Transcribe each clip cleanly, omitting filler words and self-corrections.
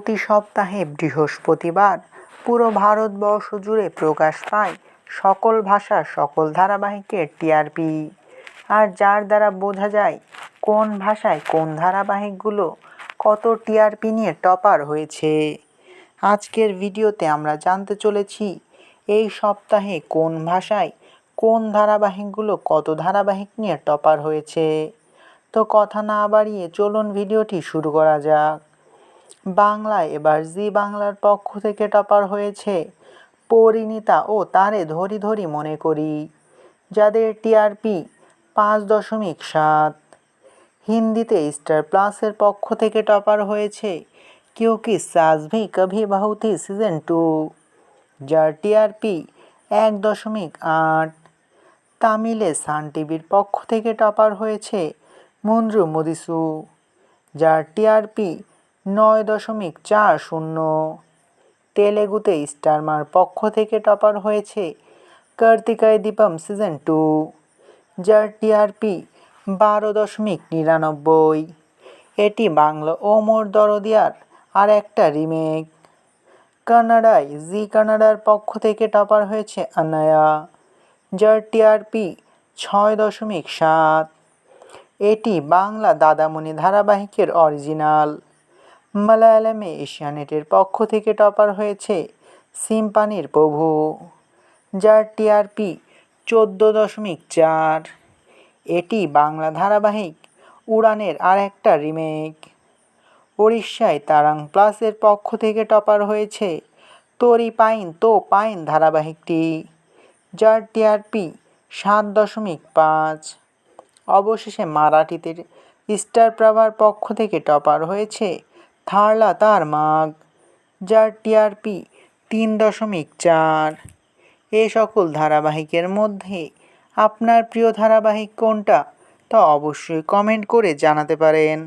প্রতি সপ্তাহে বৃহস্পতিবার পুরো ভারতবর্ষ জুড়ে প্রকাশ পায় সকল ভাষার সকল ধারাবাহিকের টিআরপি, আর যার দ্বারা বোঝা যায় কোন ভাষায় কোন ধারাবাহিকগুলো কত টিআরপি নিয়ে টপার হয়েছে। আজকের ভিডিওতে আমরা জানতে চলেছি এই সপ্তাহে কোন ভাষায় কোন ধারাবাহিকগুলো কত ধারাবাহিক নিয়ে টপার হয়েছে। তো কথা না বাড়িয়ে চলুন ভিডিওটি শুরু করা যাক। বাংলায় এবার জি বাংলার পক্ষ থেকে টপার হয়েছে পরিণীতা ও তারে ধরি ধরি মনে করি, যাদের টিআরপি 5.7। হিন্দিতে স্টার প্লাসের পক্ষ থেকে টপার হয়েছে क्योंकि सास भी कभी बहू थी সিজন 2, যার টিআরপি 1.8। তামিলে সান টিভির পক্ষ থেকে টপার হয়েছে মুন্দ্রু মুদিসু, যার টিআরপি 9.40। তেলেগুতে স্টারমার পক্ষ থেকে টপার হয়েছে কার্তিকায় দীপম সিজন 2, যার টিআরপি 12.99। এটি বাংলা ও মোর দরদিয়ার আর একটা রিমেক। কানাডায় জি কানাডার পক্ষ থেকে টপার হয়েছে অনায়া, যার টিআরপি 6.7। এটি বাংলা দাদামণি ধারাবাহিকের অরিজিনাল। মালায়ালামে এশিয়ানেটের পক্ষ থেকে টপার হয়েছে সিম্পানির প্রভু, যার টিআরপি 14.4। এটি বাংলা ধারাবাহিক উড়ানের আর একটা রিমেক। ওড়িশায় তারাং প্লাসের পক্ষ থেকে টপার হয়েছে তোরি পাইন তো পাইন ধারাবাহিকটি, যার টিআরপি 7.5। অবশেষে মারাঠিতে স্টার প্রভার পক্ষ থেকে টপার হয়েছে থারলা তার মাগ, যার টিআরপি 3.4। এ সকল ধারাবাহিকের মধ্যে আপনার প্রিয় ধারাবাহিক কোনটা তা অবশ্যই কমেন্ট করে জানাতে পারেন।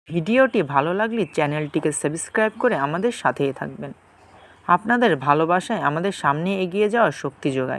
ভিডিওটি ভালো লাগলে চ্যানেলটিকে সাবস্ক্রাইব করে আমাদের সাথেই থাকবেন। আপনাদের ভালোবাসায় আমাদের সামনে এগিয়ে যাওয়ার শক্তি যোগায়।